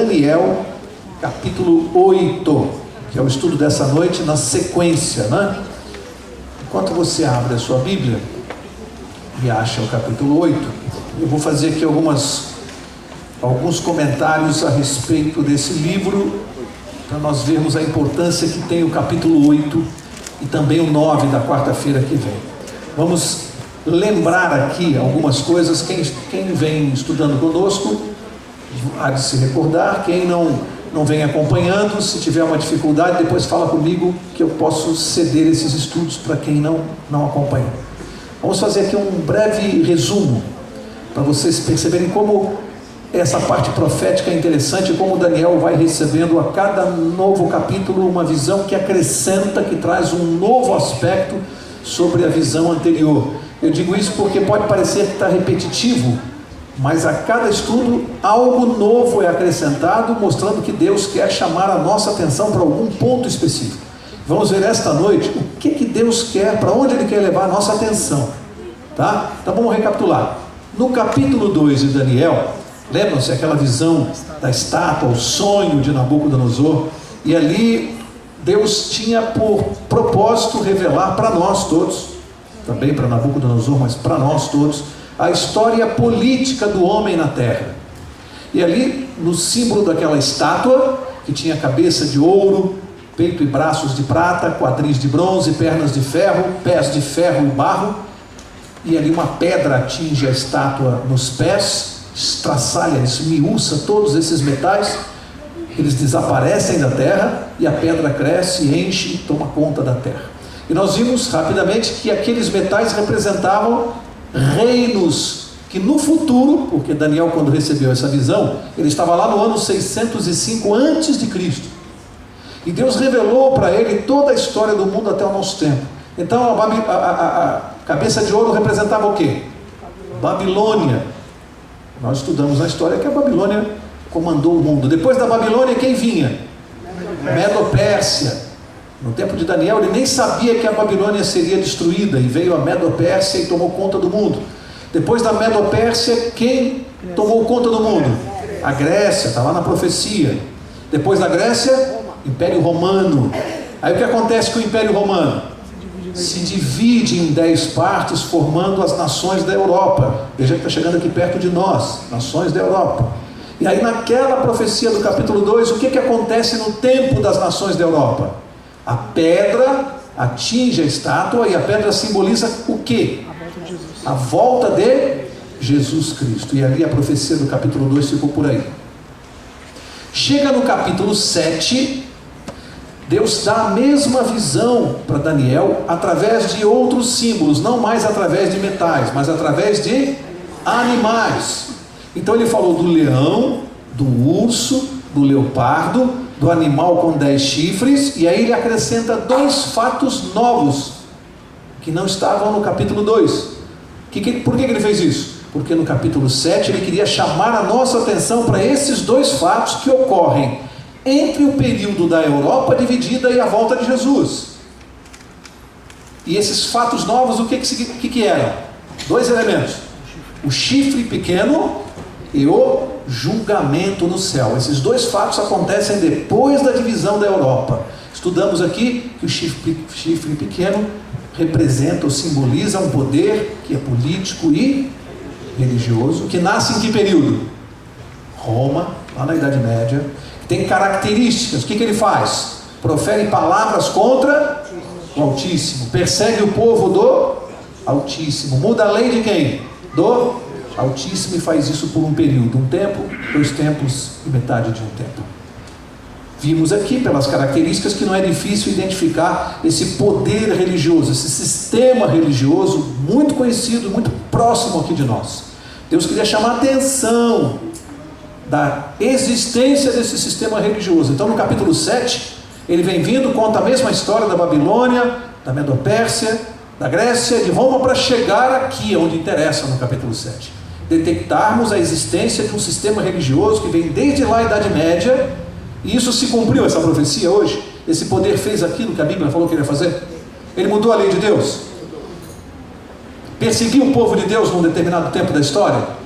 Daniel, capítulo 8, que é o estudo dessa noite na sequência, né? Enquanto você abre a sua Bíblia e acha o capítulo 8, eu vou fazer aqui alguns comentários a respeito desse livro, para nós vermos a importância que tem o capítulo 8 e também o 9 da quarta-feira que vem. Vamos lembrar aqui algumas coisas. Quem vem estudando conosco há de se recordar. Quem não vem acompanhando, se tiver uma dificuldade, depois fala comigo que eu posso ceder esses estudos para quem não acompanha. Vamos fazer aqui um breve resumo para vocês perceberem como essa parte profética é interessante, como Daniel vai recebendo a cada novo capítulo uma visão que acrescenta, que traz um novo aspecto sobre a visão anterior. Eu digo isso porque pode parecer que está repetitivo, mas a cada estudo algo novo é acrescentado, mostrando que Deus quer chamar a nossa atenção para algum ponto específico. Vamos ver esta noite o que Deus quer, para onde Ele quer levar a nossa atenção, tá? Então vamos recapitular. No capítulo 2 de Daniel, lembram-se aquela visão da estátua, o sonho de Nabucodonosor, e ali Deus tinha por propósito revelar para nós todos, também para Nabucodonosor, mas para nós todos, a história política do homem na terra. E ali, no símbolo daquela estátua, que tinha cabeça de ouro, peito e braços de prata, quadris de bronze, pernas de ferro, pés de ferro e barro, e ali uma pedra atinge a estátua nos pés, estraçalha, esmiuça todos esses metais, eles desaparecem da terra e a pedra cresce, enche e toma conta da terra. E nós vimos rapidamente que aqueles metais representavam reinos que no futuro, porque Daniel, quando recebeu essa visão, ele estava lá no ano 605 a.C., e Deus revelou para ele toda a história do mundo até o nosso tempo. Então a cabeça de ouro representava o quê? Babilônia. Nós estudamos na história que a Babilônia comandou o mundo. Depois da Babilônia, quem vinha? Medo-Pérsia. No tempo de Daniel, ele nem sabia que a Babilônia seria destruída, e veio a Medo-Pérsia e tomou conta do mundo. Depois da Medo-Pérsia, quem tomou conta do mundo? A Grécia, está lá na profecia. Depois da Grécia, Império Romano. Aí o que acontece com o Império Romano? Se divide em 10 partes, formando as nações da Europa. Veja que está chegando aqui perto de nós, nações da Europa. E aí naquela profecia do capítulo 2, o que acontece no tempo das nações da Europa? A pedra atinge a estátua, e a pedra simboliza o quê? A volta de Jesus Cristo. E ali a profecia do capítulo 2 ficou por aí. Chega no capítulo 7, Deus dá a mesma visão para Daniel através de outros símbolos, não mais através de metais, mas através de animais. Então ele falou do leão, do urso, do leopardo, do animal com 10 chifres, e aí ele acrescenta 2 fatos novos que não estavam no capítulo 2. Por que ele fez isso? Porque no capítulo 7 ele queria chamar a nossa atenção para esses 2 fatos que ocorrem entre o período da Europa dividida e a volta de Jesus. E esses fatos novos, o que eram? 2 elementos: o chifre pequeno e o julgamento no céu. Esses 2 fatos acontecem depois da divisão da Europa. Estudamos aqui que o chifre pequeno representa ou simboliza um poder que é político e religioso, que nasce em que período? Roma, lá na Idade Média. Tem características. O que ele faz? Profere palavras contra o Altíssimo, persegue o povo do Altíssimo, muda a lei de quem? Do Altíssimo, e faz isso por um período, um tempo, 2 tempos e metade de um tempo. Vimos aqui pelas características que não é difícil identificar esse poder religioso, esse sistema religioso muito conhecido, muito próximo aqui de nós. Deus queria chamar a atenção da existência desse sistema religioso. Então no capítulo 7, ele vem vindo, conta a mesma história da Babilônia, da Medo-Pérsia, da Grécia e de Roma, para chegar aqui, onde interessa no capítulo 7. Detectarmos a existência de um sistema religioso que vem desde lá a Idade Média, e isso se cumpriu, essa profecia hoje. Esse poder fez aquilo que a Bíblia falou que ele ia fazer. Ele mudou a lei de Deus, perseguiu o povo de Deus num determinado tempo da história.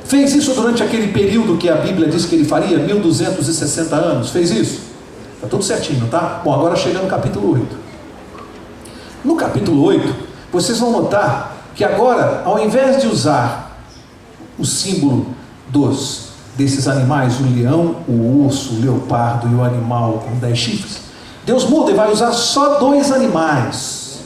Fez isso durante aquele período que a Bíblia diz que ele faria, 1260 anos, fez isso? Está tudo certinho, tá? Bom, agora chega no capítulo 8. No capítulo 8, vocês vão notar que agora, ao invés de usar o símbolo desses animais, o leão, o urso, o leopardo e o animal com 10 chifres, Deus muda e vai usar só 2 animais.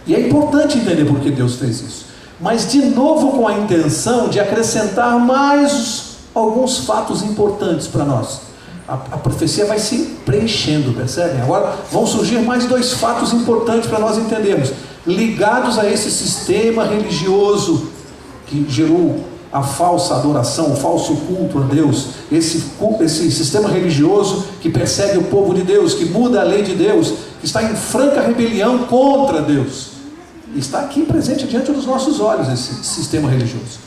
E é importante entender por que Deus fez isso. Mas de novo com a intenção de acrescentar mais alguns fatos importantes para nós. A profecia vai se preenchendo, percebem? Agora vão surgir mais 2 fatos importantes para nós entendermos, ligados a esse sistema religioso que gerou a falsa adoração, o falso culto a Deus, esse sistema religioso que persegue o povo de Deus, que muda a lei de Deus, que está em franca rebelião contra Deus. Está aqui presente diante dos nossos olhos esse sistema religioso.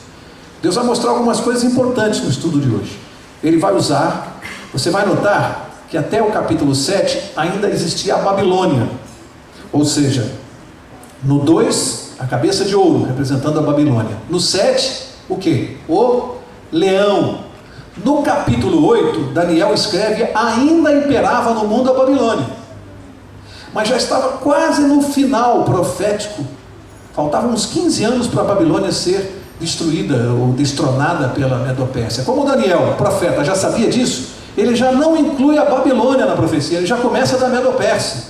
Deus vai mostrar algumas coisas importantes no estudo de hoje. Ele vai usar, você vai notar que até o capítulo 7 ainda existia a Babilônia. Ou seja, no 2, a cabeça de ouro, representando a Babilônia. No 7, o que? O leão. No capítulo 8, Daniel escreve, ainda imperava no mundo a Babilônia. Mas já estava quase no final profético. Faltavam uns 15 anos para a Babilônia ser destruída ou destronada pela Medo-Pérsia. Como Daniel, o profeta, já sabia disso, ele já não inclui a Babilônia na profecia, ele já começa da Medo-Pérsia.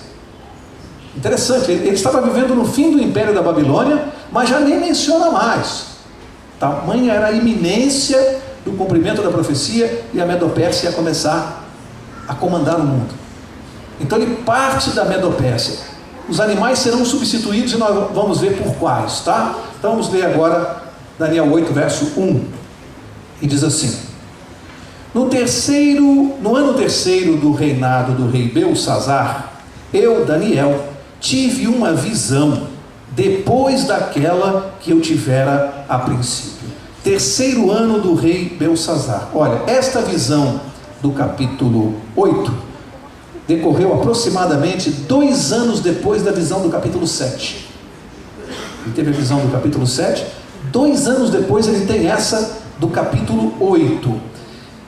Interessante, ele estava vivendo no fim do império da Babilônia, mas já nem menciona mais. Tamanha era a iminência do cumprimento da profecia e a Medo-Pérsia ia começar a comandar o mundo. Então ele parte da Medo-Pérsia. Os animais serão substituídos e nós vamos ver por quais, tá? Então vamos ler agora Daniel 8, verso 1. E diz assim: no ano terceiro do reinado do rei Belsazzar, eu, Daniel, tive uma visão, depois daquela que eu tivera a princípio. 3º ano do rei Belsazzar. Olha, esta visão do capítulo 8 decorreu aproximadamente 2 anos depois da visão do capítulo 7. Ele teve a visão do capítulo 7, 2 anos depois ele tem essa do capítulo 8.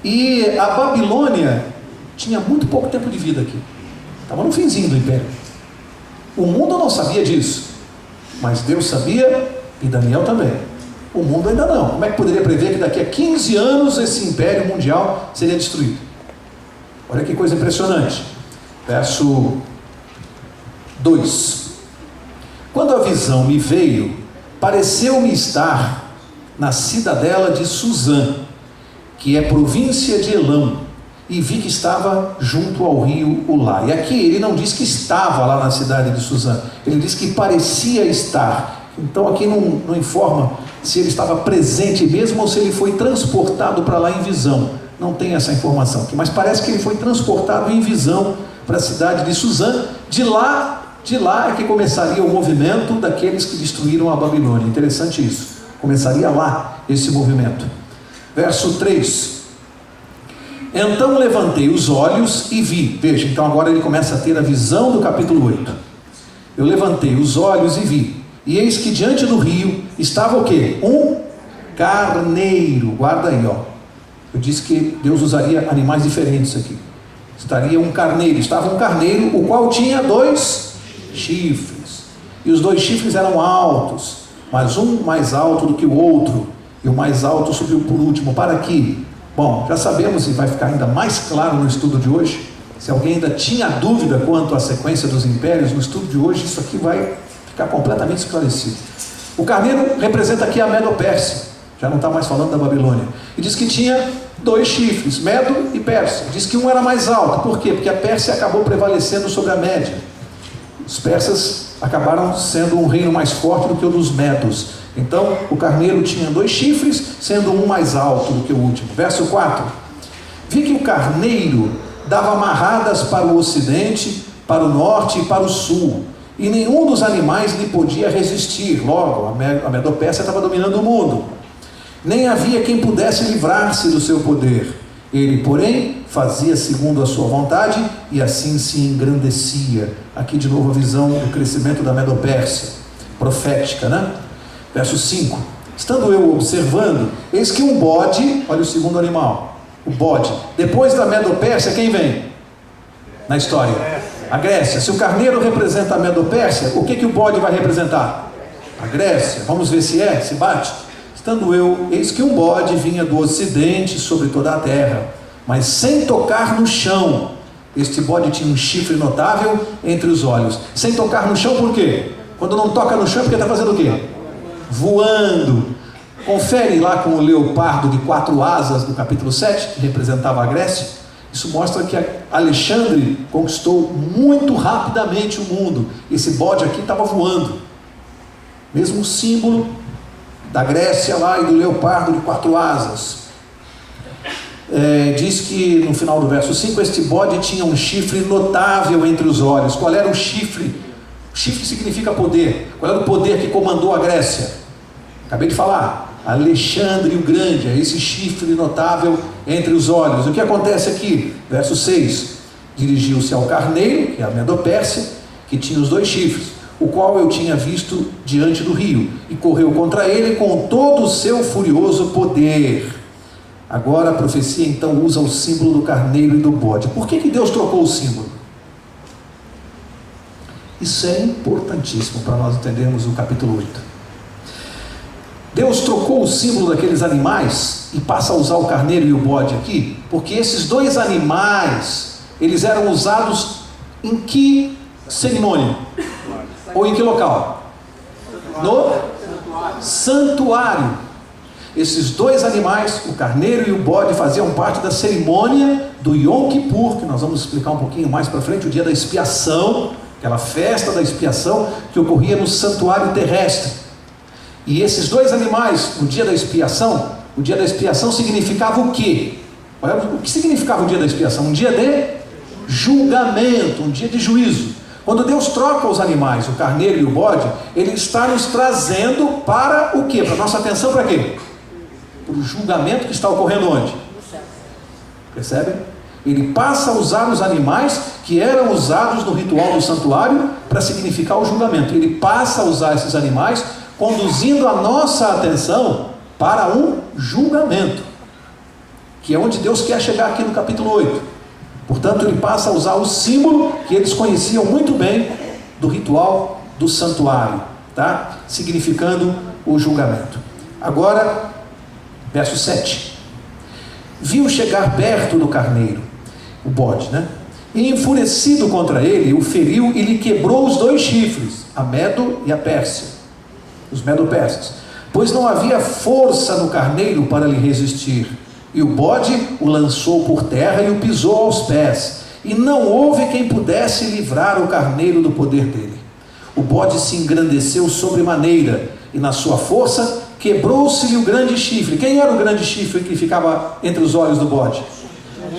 E a Babilônia tinha muito pouco tempo de vida aqui. Estava no finzinho do império. O mundo não sabia disso, mas Deus sabia e Daniel também. O mundo ainda não. Como é que poderia prever que daqui a 15 anos esse império mundial seria destruído? Olha que coisa impressionante. Verso 2. Quando a visão me veio, pareceu-me estar na cidadela de Suzã, que é província de Elão, e vi que estava junto ao rio Ulá. E aqui ele não diz que estava lá na cidade de Suzã, ele diz que parecia estar. Então aqui não informa se ele estava presente mesmo ou se ele foi transportado para lá em visão. Não tem essa informação aqui, mas parece que ele foi transportado em visão para a cidade de Suzã. De lá é que começaria o movimento daqueles que destruíram a Babilônia. Interessante isso, começaria lá esse movimento. Verso 3. Então levantei os olhos e vi. Veja, então agora ele começa a ter a visão do capítulo 8. Eu levantei os olhos e vi, e eis que diante do rio estava o quê? Um carneiro. Guarda aí, ó. Eu disse que Deus usaria animais diferentes aqui. Estava um carneiro, o qual tinha 2 chifres, e os 2 chifres eram altos, mas um mais alto do que o outro, e o mais alto subiu por último. Para aqui, bom, já sabemos, e vai ficar ainda mais claro no estudo de hoje. Se alguém ainda tinha dúvida quanto à sequência dos impérios, no estudo de hoje isso aqui vai ficar completamente esclarecido. O carneiro representa aqui a Medo-Pérsia, já não está mais falando da Babilônia, e diz que tinha 2 chifres, Medo e Pérsia. Diz que um era mais alto. Por quê? Porque a Pérsia acabou prevalecendo sobre a Média. Os persas acabaram sendo um reino mais forte do que o dos Medos. Então o carneiro tinha 2 chifres, sendo um mais alto do que o último. Verso 4. Vi que o carneiro dava amarradas para o ocidente, para o norte e para o sul, e nenhum dos animais lhe podia resistir. Logo, a Medo-Pérsia estava dominando o mundo. Nem havia quem pudesse livrar-se do seu poder. Ele, porém, fazia segundo a sua vontade, e assim se engrandecia. Aqui de novo a visão do crescimento da Medo-Pérsia, profética, né? Verso 5. estando eu observando, eis que um bode, olha o segundo animal, o bode, depois da Medo-Pérsia, quem vem? Na história, a Grécia. Se o carneiro representa a Medo-Pérsia, o que o bode vai representar? A Grécia. Vamos ver se bate. Estando eu, eis que um bode vinha do ocidente sobre toda a terra, mas sem tocar no chão. Este bode tinha um chifre notável entre os olhos. Sem tocar no chão, por quê? Quando não toca no chão, porque está fazendo o quê? Voando. Confere lá com o leopardo de 4 asas do capítulo 7, que representava a Grécia. Isso mostra que Alexandre conquistou muito rapidamente o mundo. Esse bode aqui estava voando. Mesmo símbolo da Grécia lá e do leopardo de 4 asas. Diz que no final do verso 5, este bode tinha um chifre notável entre os olhos. Qual era o chifre? O chifre significa poder. Qual era o poder que comandou a Grécia? Acabei de falar. Alexandre o Grande, é esse chifre notável entre os olhos. O que acontece aqui? Verso 6. Dirigiu-se ao carneiro, que é a Medo-Pérsia, que tinha os 2 chifres, o qual eu tinha visto diante do rio, e correu contra ele com todo o seu furioso poder. Agora a profecia então usa o símbolo do carneiro e do bode. Por que Deus trocou o símbolo? Isso é importantíssimo para nós entendermos o capítulo 8. Deus trocou o símbolo daqueles animais e passa a usar o carneiro e o bode aqui, porque esses 2 animais, eles eram usados em que cerimônia? Ou em que local? No santuário. Esses 2 animais, o carneiro e o bode, faziam parte da cerimônia do Yom Kippur, que nós vamos explicar um pouquinho mais para frente, o dia da expiação, aquela festa da expiação que ocorria no santuário terrestre. E esses 2 animais, o dia da expiação significava o quê? O que significava o dia da expiação? Um dia de julgamento, um dia de juízo. Quando Deus troca os animais, o carneiro e o bode, Ele está nos trazendo para o quê? Para a nossa atenção para quê? Para o julgamento que está ocorrendo onde? Percebem? Ele passa a usar os animais que eram usados no ritual do santuário para significar o julgamento. Ele passa a usar esses animais, conduzindo a nossa atenção para um julgamento, que é onde Deus quer chegar aqui no capítulo 8. Portanto, ele passa a usar o símbolo que eles conheciam muito bem do ritual do santuário, tá? Significando o julgamento. Agora, verso 7. Viu chegar perto do carneiro, o bode, né? E enfurecido contra ele, o feriu e lhe quebrou os 2 chifres, a Medo e a Pérsia, os Medo-Persas, pois não havia força no carneiro para lhe resistir. E o bode o lançou por terra e o pisou aos pés, e não houve quem pudesse livrar o carneiro do poder dele. O bode se engrandeceu sobremaneira, e na sua força quebrou-se-lhe o grande chifre. Quem era o grande chifre que ficava entre os olhos do bode?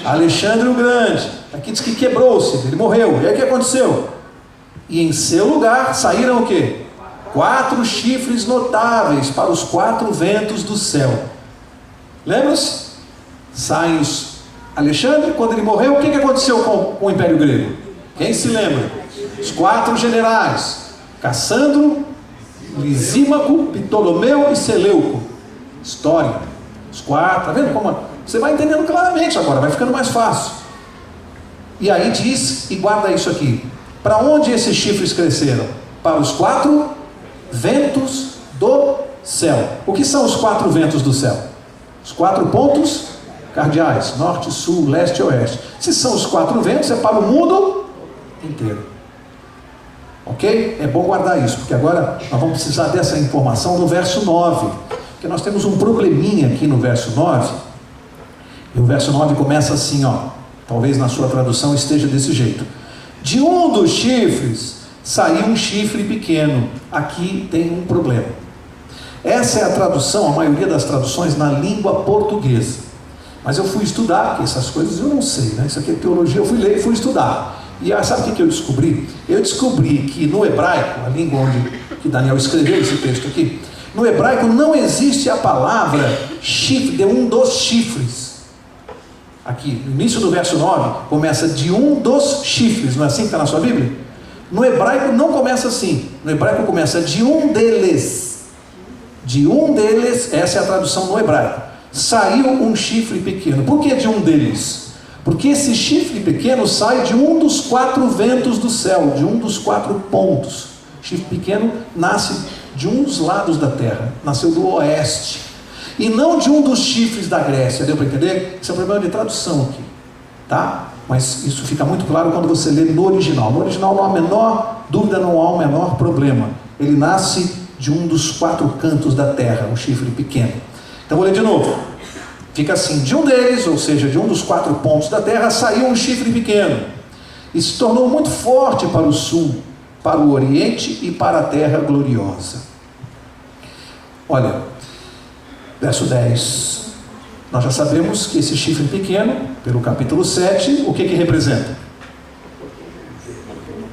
Alexandre o Grande. Aqui diz que quebrou-se, ele morreu. E aí o que aconteceu? E em seu lugar saíram o quê? 4 chifres notáveis para os 4 ventos do céu. Lembra-se? Saem os Alexandre, quando ele morreu, o que aconteceu com o Império Grego? Quem se lembra? Os 4 generais, Cassandro, Lisímaco, Ptolomeu e Seleuco. História. Os 4, tá vendo como? Você vai entendendo claramente agora, vai ficando mais fácil. E aí diz, e guarda isso aqui, para onde esses chifres cresceram? Para os 4 ventos do céu. O que são os 4 ventos do céu? Os 4 pontos cardeais, norte, sul, leste e oeste. Se são os 4 ventos, é para o mundo inteiro. Ok? É bom guardar isso, porque agora nós vamos precisar dessa informação no verso 9, porque nós temos um probleminha aqui no verso 9, e o verso 9 começa assim, ó, talvez na sua tradução esteja desse jeito: de um dos chifres saiu um chifre pequeno. Aqui tem um problema. Essa é a tradução, a maioria das traduções na língua portuguesa. Mas eu fui estudar, porque essas coisas eu não sei, né? Isso aqui é teologia, eu fui ler e fui estudar. E sabe o que eu descobri? Eu descobri que no hebraico, a língua onde que Daniel escreveu esse texto aqui, no hebraico não existe a palavra chifre, de um dos chifres. Aqui, no início do verso 9, começa de um dos chifres, não é assim que está na sua Bíblia? No hebraico não começa assim, no hebraico começa de um deles. De um deles, essa é a tradução no hebraico, saiu um chifre pequeno. Por que de um deles? Porque esse chifre pequeno sai de um dos 4 ventos do céu, de um dos 4 pontos. O chifre pequeno nasce de um dos lados da terra, nasceu do oeste, e não de um dos chifres da Grécia. Deu para entender? Isso é um problema de tradução aqui, tá? Mas isso fica muito claro quando você lê no original. No original não há a menor dúvida, não há o menor problema. Ele nasce de um dos 4 cantos da terra, um chifre pequeno. Então vou ler de novo. Fica assim: de um deles, ou seja, de um dos 4 pontos da terra, saiu um chifre pequeno, e se tornou muito forte para o sul, para o oriente e para a terra gloriosa. Olha, verso 10. Nós já sabemos que esse chifre pequeno, pelo capítulo 7, o que representa?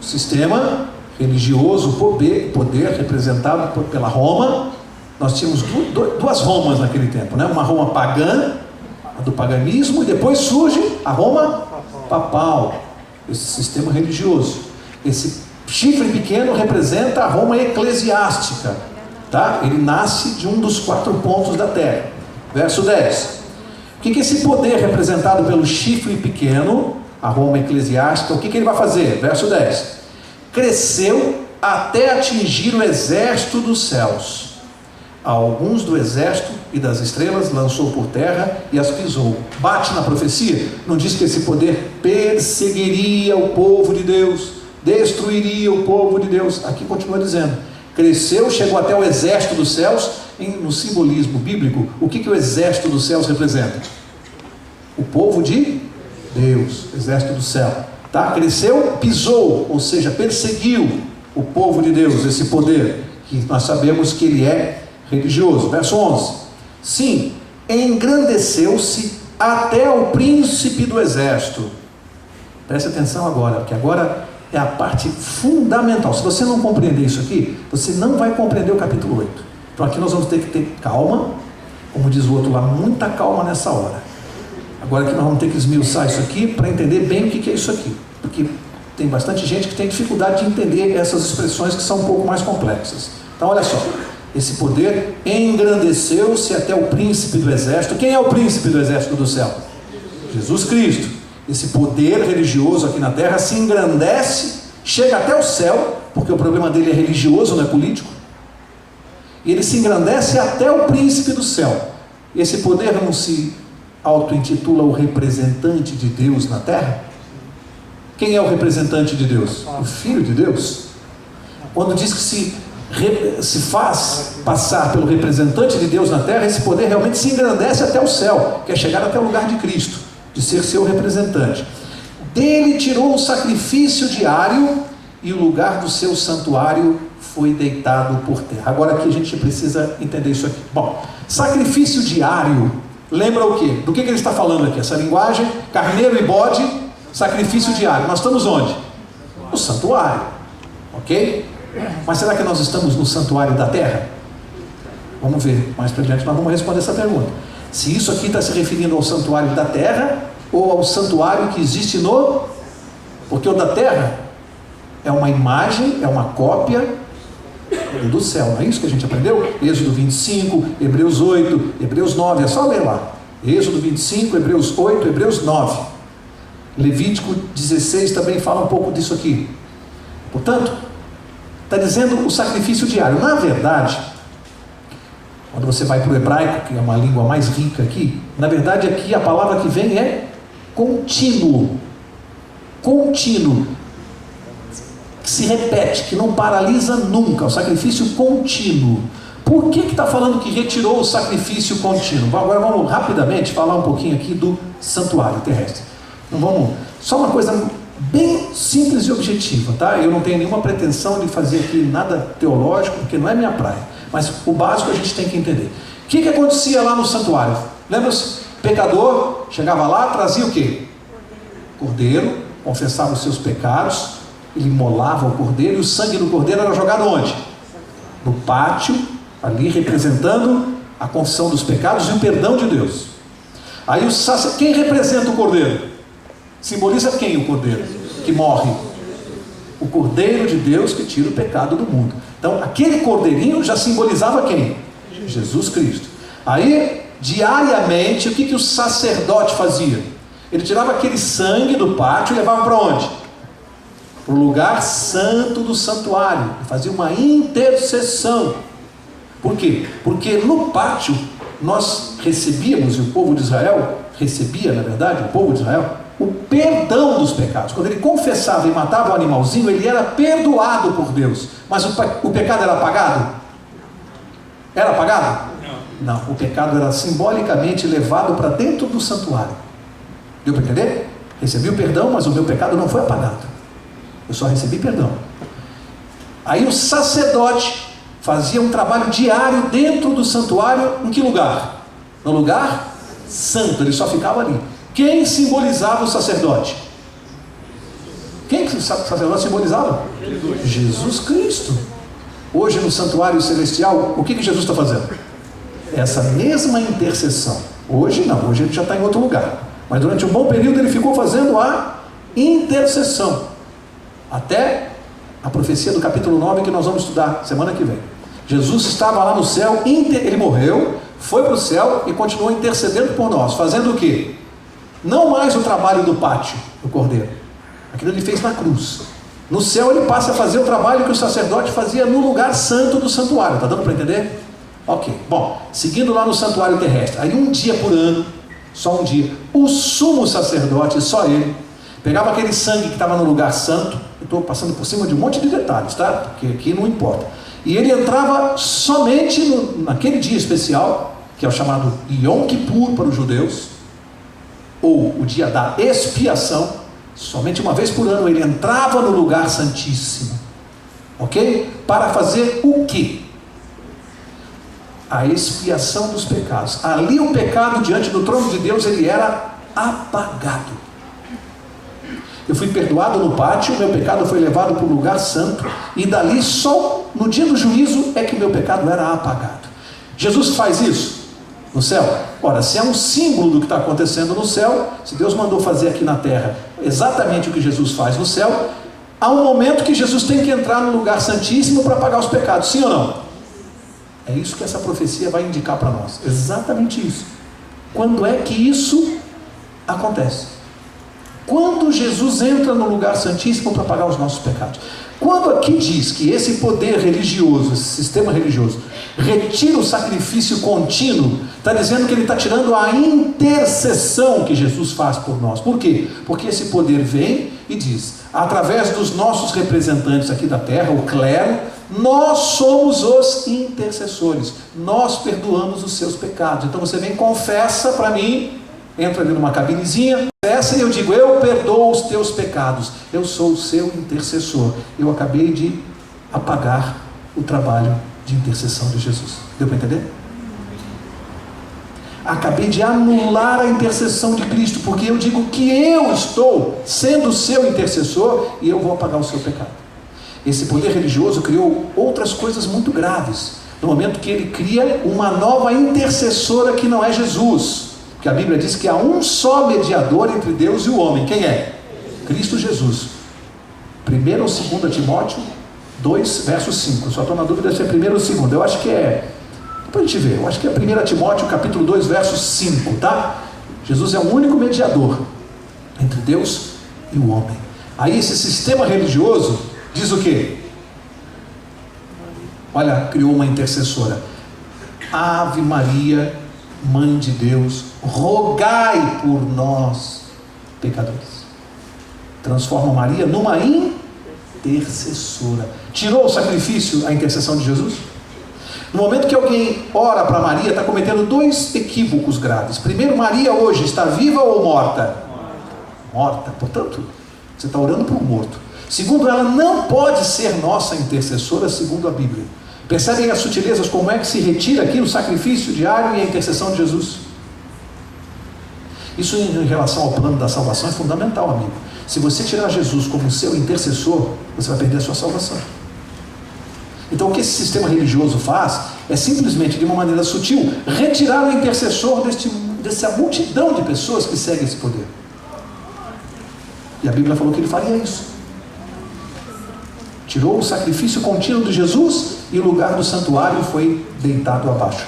O sistema religioso, poder representado pela Roma. Nós tínhamos 2 Romas naquele tempo, né? Uma Roma pagã, a do paganismo, e depois surge a Roma papal, esse sistema religioso. Esse chifre pequeno representa a Roma eclesiástica, tá? Ele nasce de um dos 4 pontos da terra. Verso 10. O que esse poder representado pelo chifre pequeno, a Roma eclesiástica, o que ele vai fazer? Verso 10. Cresceu até atingir o exército dos céus. A alguns do exército e das estrelas lançou por terra e as pisou. Bate na profecia? Não diz que esse poder perseguiria o povo de Deus, destruiria o povo de Deus? Aqui continua dizendo: cresceu, chegou até o exército dos céus. No simbolismo bíblico, o que o exército dos céus representa? O povo de Deus, exército do céu, tá? Cresceu, pisou, ou seja, perseguiu o povo de Deus, esse poder, que nós sabemos que ele é religioso. Verso 11. Sim, engrandeceu-se até o príncipe do exército. Preste atenção agora, porque agora é a parte fundamental. Se você não compreender isso aqui, você não vai compreender o capítulo 8. Então aqui nós vamos ter que ter calma, como diz o outro lá, muita calma nessa hora. Agora que nós vamos ter que esmiuçar isso aqui para entender bem o que é isso aqui, porque tem bastante gente que tem dificuldade de entender essas expressões que são um pouco mais complexas. Então olha só, esse poder engrandeceu-se até o príncipe do exército. Quem é o príncipe do exército do céu? Jesus Cristo. Esse poder religioso aqui na terra se engrandece, chega até o céu, porque o problema dele é religioso, não é político. E ele se engrandece até o príncipe do céu. Esse poder não se auto-intitula o representante de Deus na terra? Quem é o representante de Deus? O Filho de Deus. Quando diz que se faz passar pelo representante de Deus na terra, esse poder realmente se engrandece até o céu, que é chegar até o lugar de Cristo, de ser seu representante. Dele tirou o sacrifício diário, e o lugar do seu santuário foi deitado por terra. Agora aqui a gente precisa entender isso aqui. Bom, sacrifício diário, lembra o quê? Do que ele está falando aqui? Essa linguagem, carneiro e bode, sacrifício diário. Nós estamos onde? No santuário, ok? Mas será que nós estamos no santuário da terra? Vamos ver, mais para diante nós vamos responder essa pergunta. Se isso aqui está se referindo ao santuário da terra, ou ao santuário que existe no... Porque o da terra é uma imagem, é uma cópia do céu, não é isso que a gente aprendeu? Êxodo 25, Hebreus 8, Hebreus 9, é só ler lá. Êxodo 25, Hebreus 8, Hebreus 9. Levítico 16 também fala um pouco disso aqui. Portanto, está dizendo o sacrifício diário. Na verdade, quando você vai para o hebraico, que é uma língua mais rica aqui, na verdade aqui a palavra que vem é contínuo. Contínuo. Que se repete, que não paralisa nunca, o sacrifício contínuo. Por que está falando que retirou o sacrifício contínuo? Agora vamos rapidamente falar um pouquinho aqui do santuário terrestre. Então vamos, só uma coisa bem simples e objetiva, tá? Eu não tenho nenhuma pretensão de fazer aqui nada teológico, porque não é minha praia, mas o básico a gente tem que entender. O que acontecia lá no santuário? Lembra-se? Pecador chegava lá, trazia o quê? Cordeiro, confessava os seus pecados, ele imolava o cordeiro, e o sangue do cordeiro era jogado onde? No pátio, ali representando a confissão dos pecados e o perdão de Deus. Aí quem representa o cordeiro? Simboliza quem o cordeiro que morre? O cordeiro de Deus que tira o pecado do mundo. Então aquele cordeirinho já simbolizava quem? Jesus Cristo. Aí, diariamente, o que o sacerdote fazia? Ele tirava aquele sangue do pátio e levava para onde? Para o lugar santo do santuário. Ele fazia uma intercessão. Por quê? Porque no pátio nós recebíamos, e o povo de Israel recebia, na verdade, o povo de Israel, o perdão dos pecados. Quando ele confessava e matava o animalzinho, ele era perdoado por Deus. Mas o pecado era apagado? Era apagado? Não, o pecado era simbolicamente levado para dentro do santuário. Deu para entender? Recebi o perdão, mas o meu pecado não foi apagado. Eu só recebi perdão. Aí o sacerdote fazia um trabalho diário dentro do santuário. Em que lugar? No lugar santo. Ele só ficava ali. Quem simbolizava o sacerdote? Quem que o sacerdote simbolizava? Jesus Cristo. Hoje no santuário celestial, o que Jesus está fazendo? Essa mesma intercessão. Hoje não, hoje ele já está em outro lugar. Mas durante um bom período ele ficou fazendo a intercessão. Até a profecia do capítulo 9 que nós vamos estudar semana que vem. Jesus estava lá no céu, ele morreu, foi para o céu e continuou intercedendo por nós. Fazendo o quê? Não mais o trabalho do pátio, do cordeiro. Aquilo ele fez na cruz. No céu ele passa a fazer o trabalho que o sacerdote fazia no lugar santo do santuário. Está dando para entender? Ok. Bom, seguindo lá no santuário terrestre. Aí um dia por ano, só um dia, o sumo sacerdote, só ele, pegava aquele sangue que estava no lugar santo. Eu estou passando por cima de um monte de detalhes, tá? Porque aqui não importa. E ele entrava somente naquele dia especial, que é o chamado Yom Kippur para os judeus, ou o dia da expiação. Somente uma vez por ano ele entrava no lugar santíssimo, ok? Para fazer o quê? A expiação dos pecados. Ali o pecado diante do trono de Deus, ele era apagado. Eu fui perdoado no pátio, meu pecado foi levado para o lugar santo, e dali só no dia do juízo é que meu pecado era apagado. Jesus faz isso no céu? Ora, se é um símbolo do que está acontecendo no céu, se Deus mandou fazer aqui na terra exatamente o que Jesus faz no céu, há um momento que Jesus tem que entrar no lugar santíssimo para pagar os pecados, sim ou não? É isso que essa profecia vai indicar para nós, exatamente isso. Quando é que isso acontece? Quando Jesus entra no lugar santíssimo para pagar os nossos pecados. Quando aqui diz que esse poder religioso, esse sistema religioso, retira o sacrifício contínuo, está dizendo que ele está tirando a intercessão que Jesus faz por nós. Por quê? Porque esse poder vem e diz, através dos nossos representantes aqui da terra, o clero, nós somos os intercessores, nós perdoamos os seus pecados. Então você vem, confessa para mim, entra ali numa cabinezinha, confessa e eu digo, eu perdoo os teus pecados, eu sou o seu intercessor. Eu acabei de apagar o trabalho de intercessão de Jesus. Deu para entender? Acabei de anular a intercessão de Cristo, porque eu digo que eu estou sendo o seu intercessor e eu vou apagar o seu pecado. Esse poder religioso criou outras coisas muito graves, no momento que ele cria uma nova intercessora que não é Jesus. Porque a Bíblia diz que há um só mediador entre Deus e o homem. Quem é? Cristo Jesus. 1 ou 2 Timóteo 2, verso 5. Só estou na dúvida se é 1 ou 2. Eu acho que é... Depois a gente vê. Eu acho que é 1 Timóteo capítulo 2, verso 5, tá? Jesus é o único mediador entre Deus e o homem. Aí esse sistema religioso diz o quê? Olha, criou uma intercessora. Ave Maria, Mãe de Deus, rogai por nós, pecadores. Transforma Maria numa intercessora. Tirou o sacrifício, a intercessão de Jesus? No momento que alguém ora para Maria, está cometendo dois equívocos graves. Primeiro, Maria hoje está viva ou morta? Morta. Portanto, você está orando para um morto. Segundo, ela não pode ser nossa intercessora, segundo a Bíblia. Percebem as sutilezas, como é que se retira aqui o sacrifício diário e a intercessão de Jesus? Isso em relação ao plano da salvação é fundamental, amigo. Se você tirar Jesus como seu intercessor, você vai perder a sua salvação. Então o que esse sistema religioso faz é simplesmente, de uma maneira sutil, retirar o intercessor dessa multidão de pessoas que seguem esse poder. E a Bíblia falou que ele faria isso. Tirou o sacrifício contínuo de Jesus e o lugar do santuário foi deitado abaixo.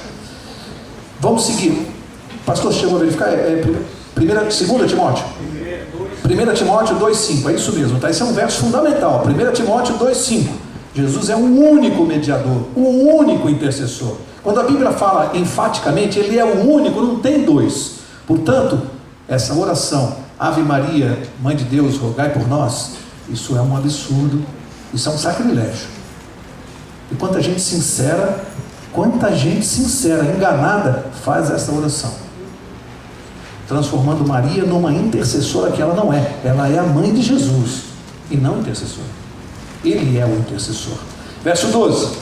Vamos seguir. O pastor chegou a verificar, 2 Timóteo? 1 Timóteo 2,5, é isso mesmo, tá? Esse é um verso fundamental. 1 Timóteo 2,5. Jesus é o único mediador, o único intercessor. Quando a Bíblia fala enfaticamente, ele é o único, não tem dois. Portanto, essa oração, Ave Maria, Mãe de Deus, rogai por nós, isso é um absurdo, isso é um sacrilégio. E quanta gente sincera, enganada, faz essa oração, transformando Maria numa intercessora que ela não é. Ela é a mãe de Jesus e não intercessora. Ele é o intercessor. Verso 12: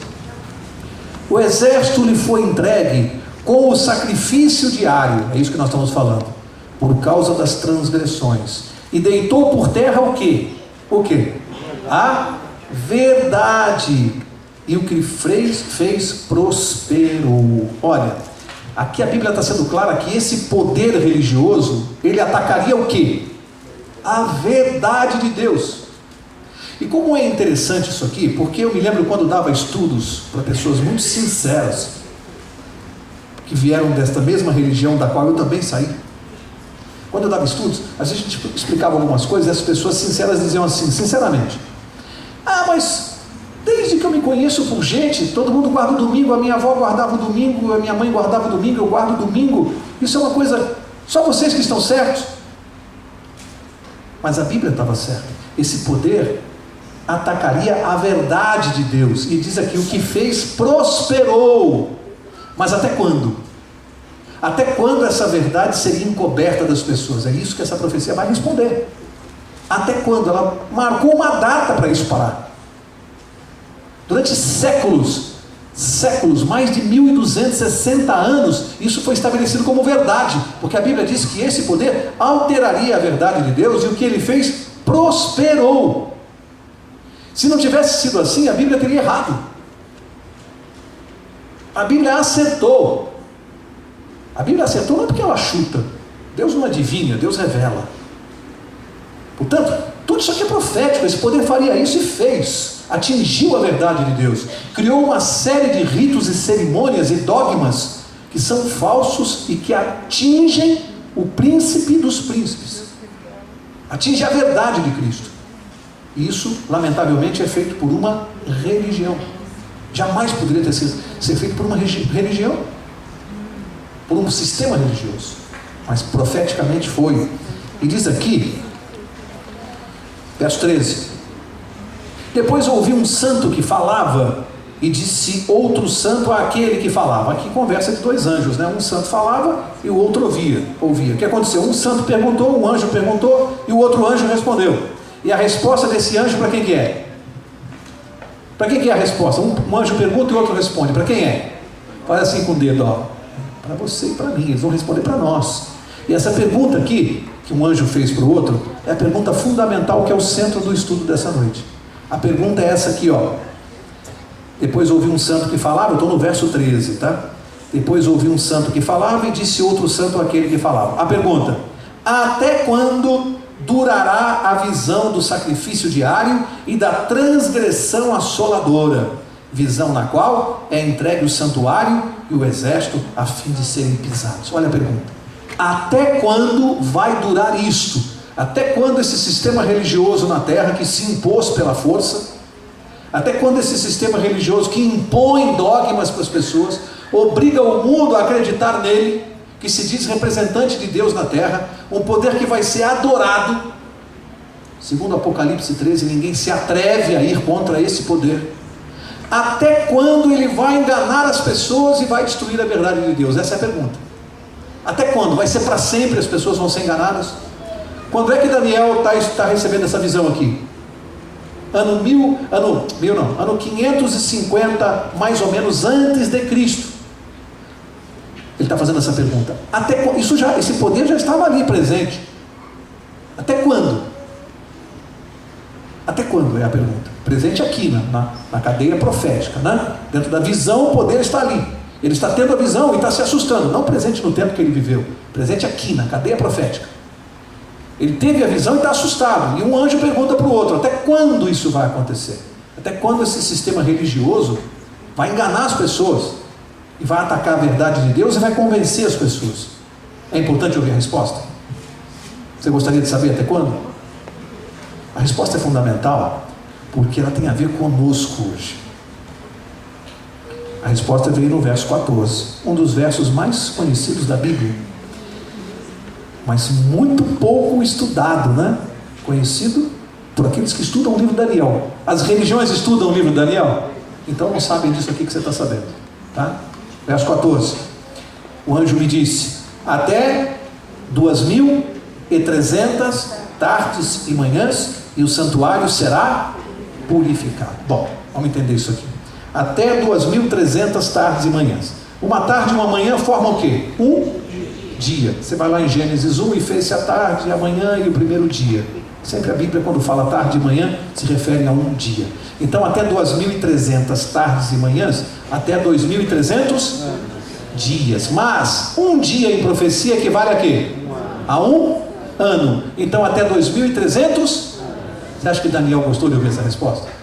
o exército lhe foi entregue com o sacrifício diário, é isso que nós estamos falando, por causa das transgressões, e deitou por terra o quê? O quê? A verdade, e o que fez prosperou. Olha, aqui a Bíblia está sendo clara que esse poder religioso, ele atacaria o quê? A verdade de Deus. E como é interessante isso aqui, porque eu me lembro quando dava estudos para pessoas muito sinceras, que vieram desta mesma religião da qual eu também saí. Quando eu dava estudos, às vezes a gente explicava algumas coisas e as pessoas sinceras diziam assim, sinceramente: ah, mas desde que eu me conheço por gente, todo mundo guarda o domingo, a minha avó guardava o domingo, a minha mãe guardava o domingo, eu guardo o domingo, isso é uma coisa, só vocês que estão certos. Mas a Bíblia estava certa. Esse poder atacaria a verdade de Deus, e diz aqui, o que fez prosperou. Mas até quando? Até quando essa verdade seria encoberta das pessoas? É isso que essa profecia vai responder. Até quando? Ela marcou uma data para isso parar. Durante séculos, mais de 1260 anos, isso foi estabelecido como verdade, porque a Bíblia diz que esse poder alteraria a verdade de Deus, e o que ele fez prosperou. Se não tivesse sido assim, a Bíblia teria errado. A Bíblia acertou. A Bíblia acertou não é porque ela chuta. Deus não adivinha, Deus revela. Portanto, tudo isso aqui é profético. Esse poder faria isso e fez. Atingiu a verdade de Deus. Criou uma série de ritos e cerimônias e dogmas que são falsos e que atingem o príncipe dos príncipes. Atinge a verdade de Cristo. E isso, lamentavelmente, é feito por uma religião. Jamais poderia ter sido feito por uma religião, por um sistema religioso, mas profeticamente foi. E diz aqui, verso 13: depois ouvi um santo que falava, e disse outro santo àquele que falava. Aqui conversa de dois anjos, né? Um santo falava e o outro ouvia. O que aconteceu? Um santo perguntou, um anjo perguntou, e o outro anjo respondeu. E a resposta desse anjo para quem que é? Para quem que é a resposta? Um anjo pergunta e o outro responde. Para quem é? Faz assim com o dedo, ó. Para você e para mim. Eles vão responder para nós. E essa pergunta aqui, que um anjo fez para o outro, é a pergunta fundamental, que é o centro do estudo dessa noite. A pergunta é essa aqui, ó. Depois ouvi um santo que falava, eu estou no verso 13, tá? Depois ouvi um santo que falava, e disse outro santo àquele que falava. A pergunta: até quando durará a visão do sacrifício diário e da transgressão assoladora, visão na qual é entregue o santuário e o exército a fim de serem pisados? Olha a pergunta: até quando vai durar isto? Até quando esse sistema religioso na terra que se impôs pela força, até quando esse sistema religioso que impõe dogmas para as pessoas, obriga o mundo a acreditar nele, que se diz representante de Deus na terra, um poder que vai ser adorado? Segundo Apocalipse 13, ninguém se atreve a ir contra esse poder. Até quando ele vai enganar as pessoas e vai destruir a verdade de Deus? Essa é a pergunta. Até quando? Vai ser para sempre? As pessoas vão ser enganadas? Quando é que Daniel está recebendo essa visão aqui? Ano 550, mais ou menos, antes de Cristo. Ele está fazendo essa pergunta. Esse poder já estava ali presente. Até quando? Até quando é a pergunta? Presente aqui, na cadeia profética, né? Dentro da visão, o poder está ali. Ele está tendo a visão e está se assustando. Não presente no tempo que ele viveu. Presente aqui, na cadeia profética. Ele teve a visão e está assustado. E um anjo pergunta para o outro: até quando isso vai acontecer? Até quando esse sistema religioso vai enganar as pessoas? e vai atacar a verdade de Deus e vai convencer as pessoas. É importante ouvir a resposta? Você gostaria de saber até quando? A resposta é fundamental, porque ela tem a ver conosco hoje. A resposta veio no verso 14, um dos versos mais conhecidos da Bíblia, mas muito pouco estudado, né? Conhecido por aqueles que estudam o livro de Daniel. As religiões estudam o livro de Daniel? Então não sabem disso aqui que você está sabendo, tá? Verso 14, o anjo me disse: até 2.300 tardes e manhãs, e o santuário será purificado. Bom, vamos entender isso aqui. Até 2.300 tardes e manhãs. Uma tarde e uma manhã formam o quê? Um dia. Você vai lá em Gênesis 1 e fez-se a tarde, a manhã e o primeiro dia. Sempre a Bíblia, quando fala tarde e manhã, se refere a um dia. Então, até 2.300 tardes e manhãs, até 2.300 dias. Mas, um dia em profecia equivale a quê? A um ano. Então, até 2.300. Você acha que Daniel gostou de ouvir essa resposta?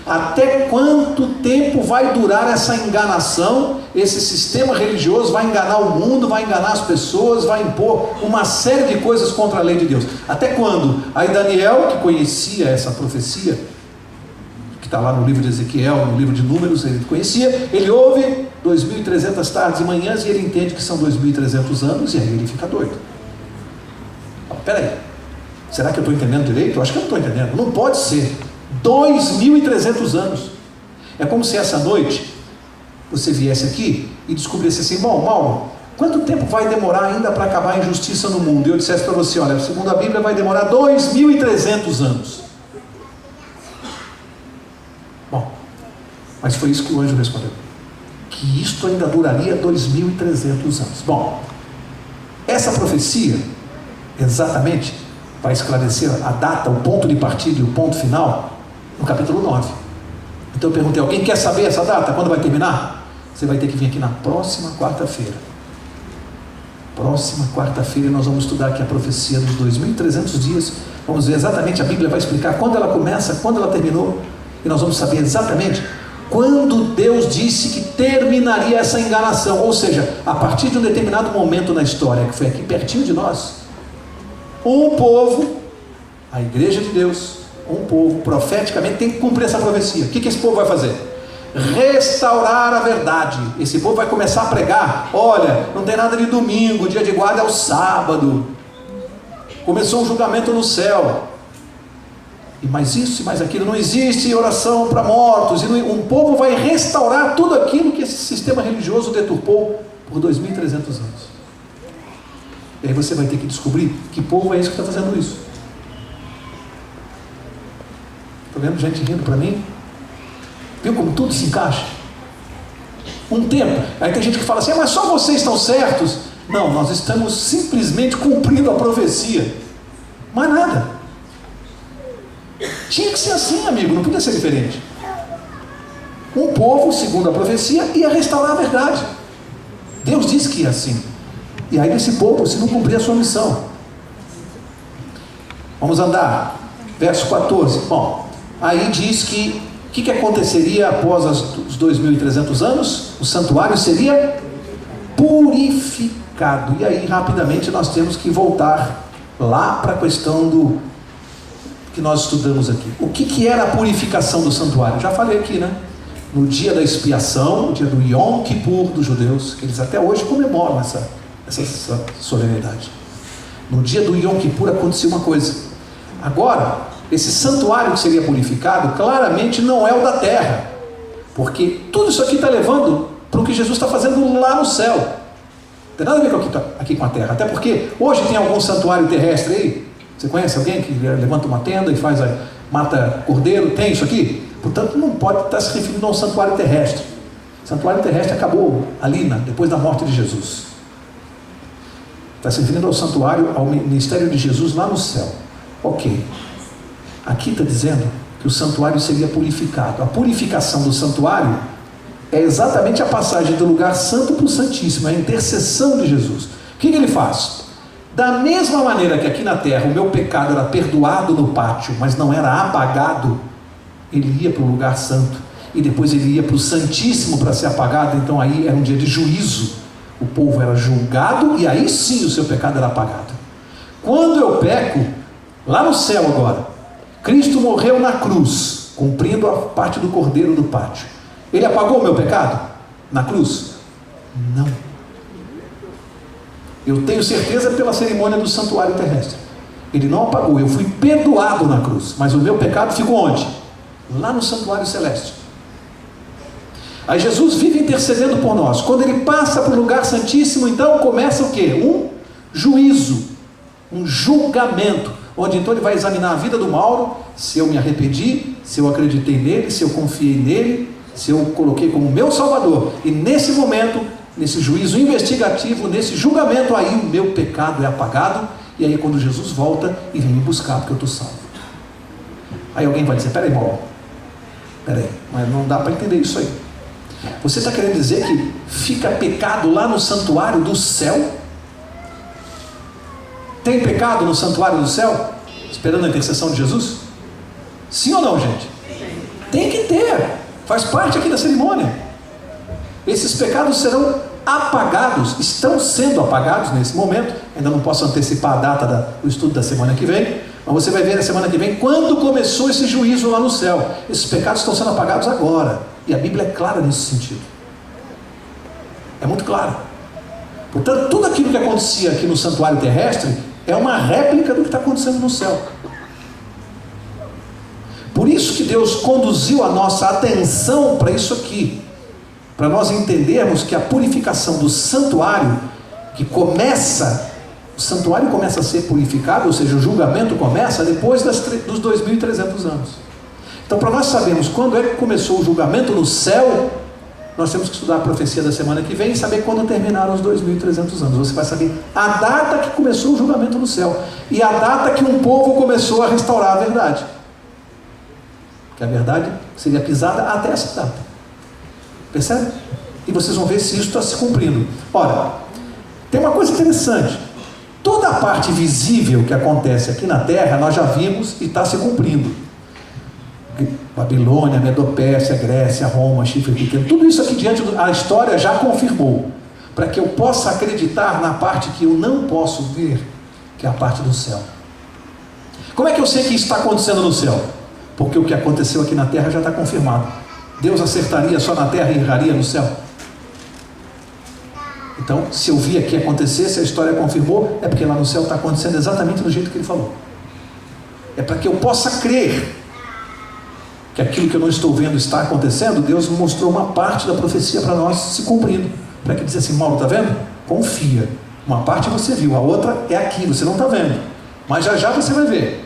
Até quanto tempo vai durar essa enganação? Esse sistema religioso vai enganar o mundo, vai enganar as pessoas, vai impor uma série de coisas contra a lei de Deus. Até quando? Aí Daniel, que conhecia essa profecia, que está lá no livro de Ezequiel, no livro de Números, ele conhecia, ele ouve 2.300 tardes e manhãs e ele entende que são 2.300 anos e aí ele fica doido. Peraí, será que eu estou entendendo direito? Eu acho que eu não estou entendendo. Não pode ser. 2.300 anos. É como se essa noite você viesse aqui e descobrisse assim: bom, Mauro, quanto tempo vai demorar ainda para acabar a injustiça no mundo? E eu dissesse para você: olha, segundo a Bíblia vai demorar 2.300 anos. Bom, mas foi isso que o anjo respondeu, que isto ainda duraria 2.300 anos. Bom, essa profecia exatamente vai esclarecer a data, o ponto de partida e o ponto final no capítulo 9. Então eu perguntei: alguém quer saber essa data? Quando vai terminar? Você vai ter que vir aqui na próxima quarta-feira. Próxima quarta-feira nós vamos estudar aqui a profecia dos 2.300 dias. Vamos ver exatamente, a Bíblia vai explicar quando ela começa, quando ela terminou. E nós vamos saber exatamente quando Deus disse que terminaria essa enganação. Ou seja, a partir de um determinado momento na história, que foi aqui pertinho de nós, um povo, a igreja de Deus, um povo, profeticamente tem que cumprir essa profecia. O que esse povo vai fazer? Restaurar a verdade. Esse povo vai começar a pregar: olha, não tem nada de domingo, o dia de guarda é o sábado, começou um julgamento no céu, e mais isso e mais aquilo, não existe oração para mortos, e um povo vai restaurar tudo aquilo que esse sistema religioso deturpou por 2.300 anos. E aí você vai ter que descobrir que povo é esse que está fazendo isso. Estou vendo gente rindo para mim? Viu como tudo se encaixa? Um tempo. Aí tem gente que fala assim: mas só vocês estão certos. Não, nós estamos simplesmente cumprindo a profecia. Mais nada. Tinha que ser assim, amigo, não podia ser diferente. Um povo, segundo a profecia, ia restaurar a verdade. Deus disse que ia assim. E aí esse povo, se não cumprir a sua missão. Vamos andar. Verso 14. Bom, aí diz que o que aconteceria após os 2.300 anos? O santuário seria purificado. E aí rapidamente nós temos que voltar lá para a questão do que nós estudamos aqui. O que era a purificação do santuário? Já falei aqui, né? No dia da expiação, no dia do Yom Kippur dos judeus, que eles até hoje comemoram essa solenidade. No dia do Yom Kippur aconteceu uma coisa. Agora, esse santuário que seria purificado, claramente não é o da terra, porque tudo isso aqui está levando para o que Jesus está fazendo lá no céu. Não tem nada a ver aqui com a terra, até porque hoje tem algum santuário terrestre aí. Você conhece alguém que levanta uma tenda e mata cordeiro? Tem isso aqui? Portanto, não pode estar se referindo a um santuário terrestre. O santuário terrestre acabou ali, depois da morte de Jesus. Está se referindo ao santuário, ao ministério de Jesus lá no céu. Ok. Aqui está dizendo que o santuário seria purificado. A purificação do santuário é exatamente a passagem do lugar santo para o santíssimo, é a intercessão de Jesus. O que ele faz? Da mesma maneira que aqui na terra o meu pecado era perdoado no pátio, mas não era apagado, ele ia para o lugar santo e depois ele ia para o Santíssimo para ser apagado. Então aí era um dia de juízo, o povo era julgado e aí sim o seu pecado era apagado. Quando eu peco, lá no céu agora, Cristo morreu na cruz, cumprindo a parte do cordeiro do pátio. Ele apagou o meu pecado na cruz? Não. Eu tenho certeza pela cerimônia do santuário terrestre. Ele não apagou, eu fui perdoado na cruz, mas o meu pecado ficou onde? Lá no santuário celeste. Aí Jesus vive intercedendo por nós. Quando ele passa para o lugar santíssimo, então começa o quê? Um juízo, um julgamento, onde então ele vai examinar a vida do Mauro, se eu me arrependi, se eu acreditei nele, se eu confiei nele, se eu coloquei como meu Salvador. E nesse momento, nesse juízo investigativo, nesse julgamento, aí o meu pecado é apagado, e aí quando Jesus volta e vem me buscar, porque eu estou salvo. Aí alguém vai dizer, peraí, Mauro, peraí, mas não dá para entender isso aí. Você está querendo dizer que fica pecado lá no santuário do céu? Tem pecado no santuário do céu? Esperando a intercessão de Jesus? Sim ou não, gente? Tem que ter, faz parte aqui da cerimônia. Esses pecados serão apagados, estão sendo apagados nesse momento. Ainda não posso antecipar a data do estudo da semana que vem, mas você vai ver na semana que vem quando começou esse juízo lá no céu. Esses pecados estão sendo apagados agora, e a Bíblia é clara nesse sentido, é muito clara. Portanto, tudo aquilo que acontecia aqui no santuário terrestre é uma réplica do que está acontecendo no céu. Por isso que Deus conduziu a nossa atenção para isso aqui, para nós entendermos que a purificação do santuário, que começa, o santuário começa a ser purificado, ou seja, o julgamento começa depois dos 2.300 anos. Então, para nós sabermos quando é que começou o julgamento no céu, nós temos que estudar a profecia da semana que vem e saber quando terminaram os 2.300 anos. Você vai saber a data que começou o julgamento no céu e a data que um povo começou a restaurar a verdade, que a verdade seria pisada até essa data. Percebe? E vocês vão ver se isso está se cumprindo. Ora, tem uma coisa interessante. Toda a parte visível que acontece aqui na terra, nós já vimos e está se cumprindo. Babilônia, Medo-Pérsia, Grécia, Roma, chifre pequeno, tudo isso aqui diante a história já confirmou, para que eu possa acreditar na parte que eu não posso ver, que é a parte do céu. Como é que eu sei que isso está acontecendo no céu? Porque o que aconteceu aqui na terra já está confirmado. Deus acertaria só na terra e erraria no céu? Então, se eu vi aqui acontecer, se a história confirmou, é porque lá no céu está acontecendo exatamente do jeito que ele falou. É para que eu possa crer que aquilo que eu não estou vendo está acontecendo. Deus mostrou uma parte da profecia para nós se cumprindo, para que dizer assim, Mauro, está vendo? Confia, uma parte você viu, a outra é aqui, você não está vendo, mas já já você vai ver,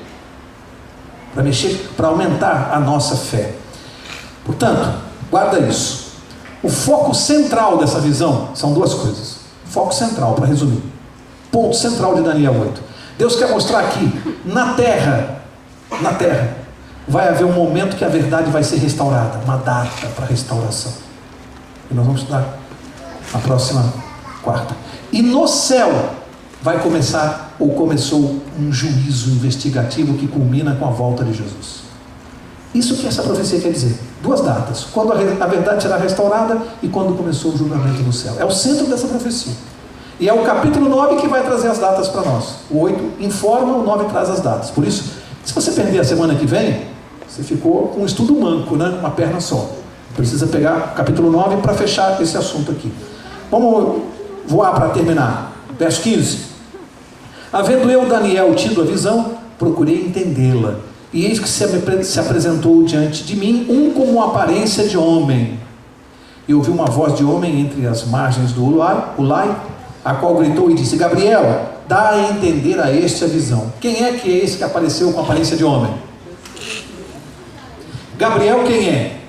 para mexer, para aumentar a nossa fé. Portanto, guarda isso. O foco central dessa visão são duas coisas. Foco central, para resumir, ponto central de Daniel 8. Deus quer mostrar aqui, na terra, vai haver um momento que a verdade vai ser restaurada, uma data para restauração. E nós vamos estudar na próxima quarta. E no céu vai começar, ou começou, um juízo investigativo que culmina com a volta de Jesus. Isso que essa profecia quer dizer. Duas datas, quando a verdade será restaurada e quando começou o julgamento no céu. É o centro dessa profecia. E é o capítulo 9 que vai trazer as datas para nós. O 8 informa, o 9 traz as datas. Por isso, se você perder a semana que vem, você ficou com um estudo manco, né? Uma perna só. Precisa pegar o capítulo 9 para fechar esse assunto aqui. Vamos voar para terminar. Verso 15. Havendo eu, Daniel, tido a visão, procurei entendê-la. E eis que se apresentou diante de mim um com aparência de homem. E ouvi uma voz de homem entre as margens do Ulai, a qual gritou e disse, Gabriel, dá a entender a este a visão. Quem é que é esse que apareceu com aparência de homem? Gabriel quem é?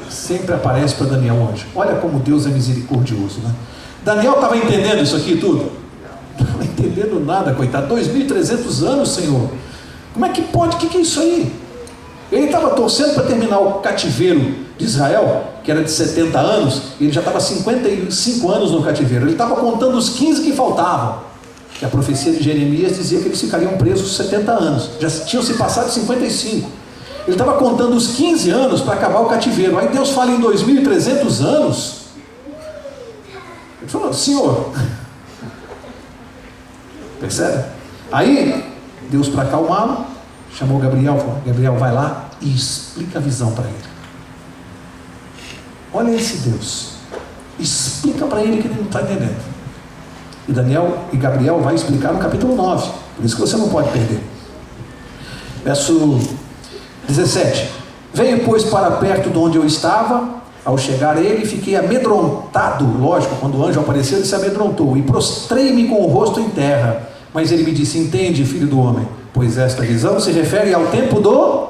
Sempre aparece para Daniel hoje. Olha como Deus é misericordioso, né? Daniel estava entendendo isso aqui tudo? Não estava entendendo nada, coitado. 2.300 anos, Senhor. Como é que pode? O que é isso aí? Ele estava torcendo para terminar o cativeiro de Israel, que era de 70 anos, e ele já estava 55 anos no cativeiro. Ele estava contando os 15 que faltavam, que a profecia de Jeremias dizia que eles ficariam presos 70 anos. Já tinham se passado 55. Ele estava contando os 15 anos para acabar o cativeiro. Aí Deus fala em 2.300 anos. Ele falou: Senhor, percebe? Aí Deus, para acalmá-lo, chamou Gabriel, falou: Gabriel, vai lá e explica a visão para ele. Olha esse Deus, explica para ele que ele não está entendendo. E Gabriel vai explicar no capítulo 9, por isso que você não pode perder. Verso 17: Veio, pois, para perto de onde eu estava. Ao chegar ele, fiquei amedrontado. Lógico, quando o anjo apareceu, ele se amedrontou. E prostrei-me com o rosto em terra. Mas ele me disse: entende, filho do homem, pois esta visão se refere ao tempo do...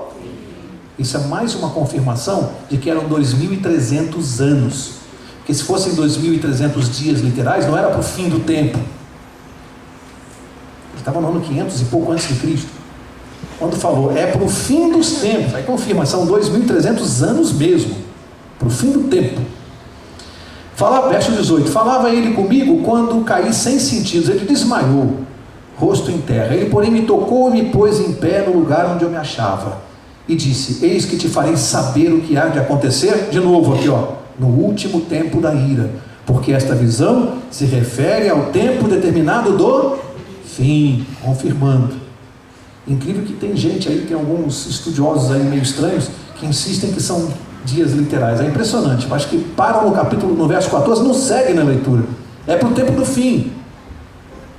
Isso é mais uma confirmação de que eram 2.300 anos. Porque se fossem 2.300 dias literais, não era para o fim do tempo. Ele estava no ano 500 e pouco antes de Cristo. Quando falou, é para o fim dos tempos, aí confirma, são 2.300 anos mesmo, para o fim do tempo. Verso 18: falava ele comigo quando caí sem sentidos, ele desmaiou, rosto em terra. Ele, porém, me tocou e me pôs em pé no lugar onde eu me achava. E disse: eis que te farei saber o que há de acontecer, de novo aqui, no último tempo da ira, porque esta visão se refere ao tempo determinado do fim, confirmando. Incrível que tem gente aí, tem alguns estudiosos aí meio estranhos, que insistem que são dias literais. É impressionante, eu acho que para no verso 14, não segue na leitura, é para o tempo do fim,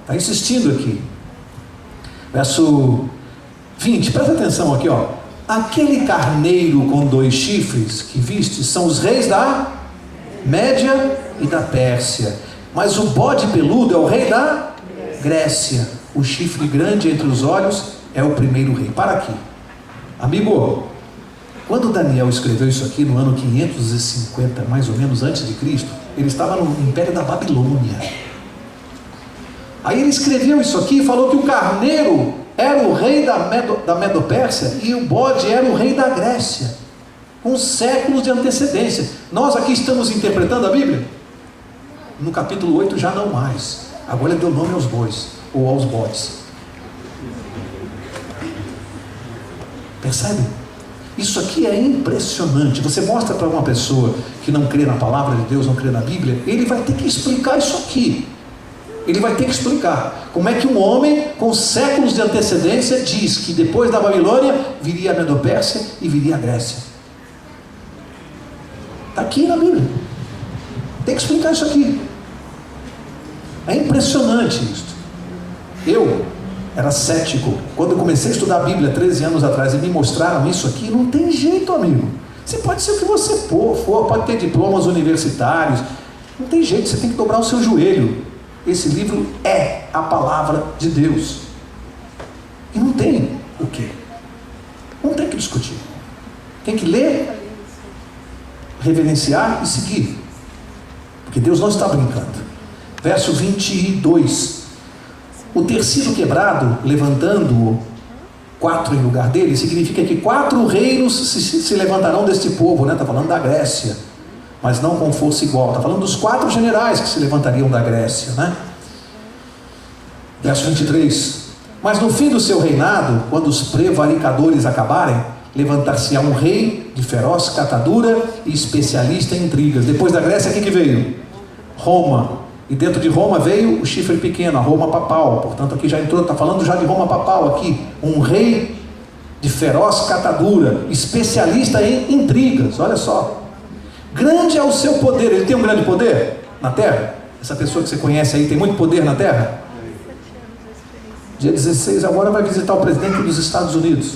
está insistindo aqui. Verso 20, presta atenção aqui, aquele carneiro com 2 chifres que viste são os reis da Média e da Pérsia, mas o bode peludo é o rei da Grécia. O chifre grande entre os olhos é o primeiro rei. Para aqui, amigo. Quando Daniel escreveu isso aqui no ano 550, mais ou menos antes de Cristo, ele estava no Império da Babilônia. Aí ele escreveu isso aqui e falou que o carneiro era o rei da Medo-Pérsia e o bode era o rei da Grécia, com séculos de antecedência. Nós aqui estamos interpretando a Bíblia? No capítulo 8 já não mais. Agora ele deu nome aos bois, ou aos bodes. Percebe? Isso aqui é impressionante. Você mostra para uma pessoa que não crê na palavra de Deus, não crê na Bíblia, ele vai ter que explicar isso aqui. Ele vai ter que explicar como é que um homem com séculos de antecedência diz que depois da Babilônia viria a Medo-Pérsia e viria a Grécia. Está aqui na Bíblia. Tem que explicar isso aqui. É impressionante isso. Eu era cético quando eu comecei a estudar a Bíblia 13 anos atrás e me mostraram isso aqui. Não tem jeito, amigo. Você pode ser o que você for, pode ter diplomas universitários, não tem jeito, você tem que dobrar o seu joelho. Esse livro é a palavra de Deus e não tem o quê? Não tem que discutir, tem que ler, reverenciar e seguir, porque Deus não está brincando. Verso 22: o tecido quebrado, levantando-o 4 em lugar dele, significa que 4 reinos se levantarão deste povo, está falando da Grécia, mas não com força igual, está falando dos 4 generais que se levantariam da Grécia, Verso 23: mas no fim do seu reinado, quando os prevaricadores acabarem, levantar-se-á um rei de feroz catadura e especialista em intrigas. Depois da Grécia, o que veio? Roma. E dentro de Roma veio o chifre pequeno, a Roma papal. Portanto, aqui já entrou, está falando já de Roma papal aqui. Um rei de feroz catadura, especialista em intrigas. Olha só. Grande é o seu poder. Ele tem um grande poder na terra? Essa pessoa que você conhece aí tem muito poder na terra? Dia 16 agora vai visitar o presidente dos Estados Unidos.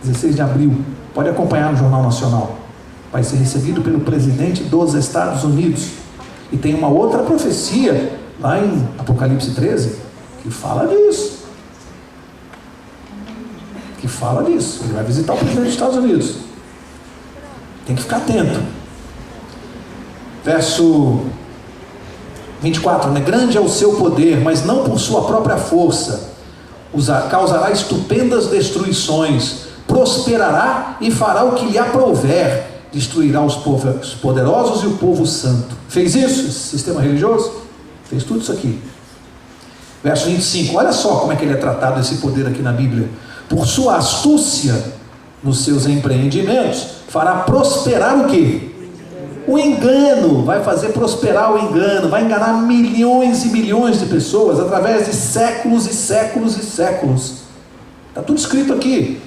16 de abril. Pode acompanhar no Jornal Nacional. Vai ser recebido pelo presidente dos Estados Unidos. E tem uma outra profecia lá em Apocalipse 13 que fala disso. Ele vai visitar o presidente dos Estados Unidos. Tem que ficar atento. Verso 24: grande é o seu poder, mas não por sua própria força. Causará estupendas destruições, prosperará e fará o que lhe aprouver. Destruirá os poderosos e o povo santo. Fez isso, esse sistema religioso? Fez tudo isso aqui. Verso 25, olha só como é que ele é tratado, esse poder aqui na Bíblia. Por sua astúcia, nos seus empreendimentos, fará prosperar o quê? O engano. Vai fazer prosperar o engano, vai enganar milhões e milhões de pessoas através de séculos e séculos e séculos. Está tudo escrito aqui,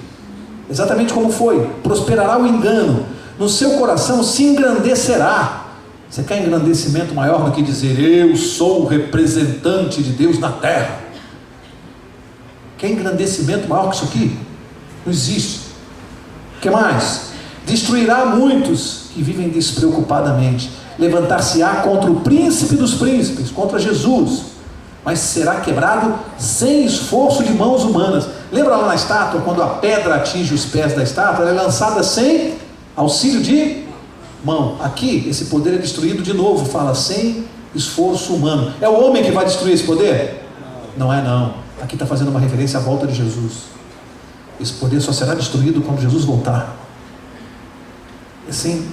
exatamente como foi. Prosperará o engano, no seu coração se engrandecerá. Você quer engrandecimento maior do que dizer eu sou o representante de Deus na terra? Quer engrandecimento maior que isso aqui? Não existe. O que mais? Destruirá muitos que vivem despreocupadamente, levantar-se-á contra o príncipe dos príncipes, contra Jesus, mas será quebrado sem esforço de mãos humanas. Lembra lá na estátua, quando a pedra atinge os pés da estátua, ela é lançada sem auxílio de mão. Aqui, esse poder é destruído de novo, fala sem esforço humano. É o homem que vai destruir esse poder? Não é não. Aqui está fazendo uma referência à volta de Jesus. Esse poder só será destruído quando Jesus voltar. É sem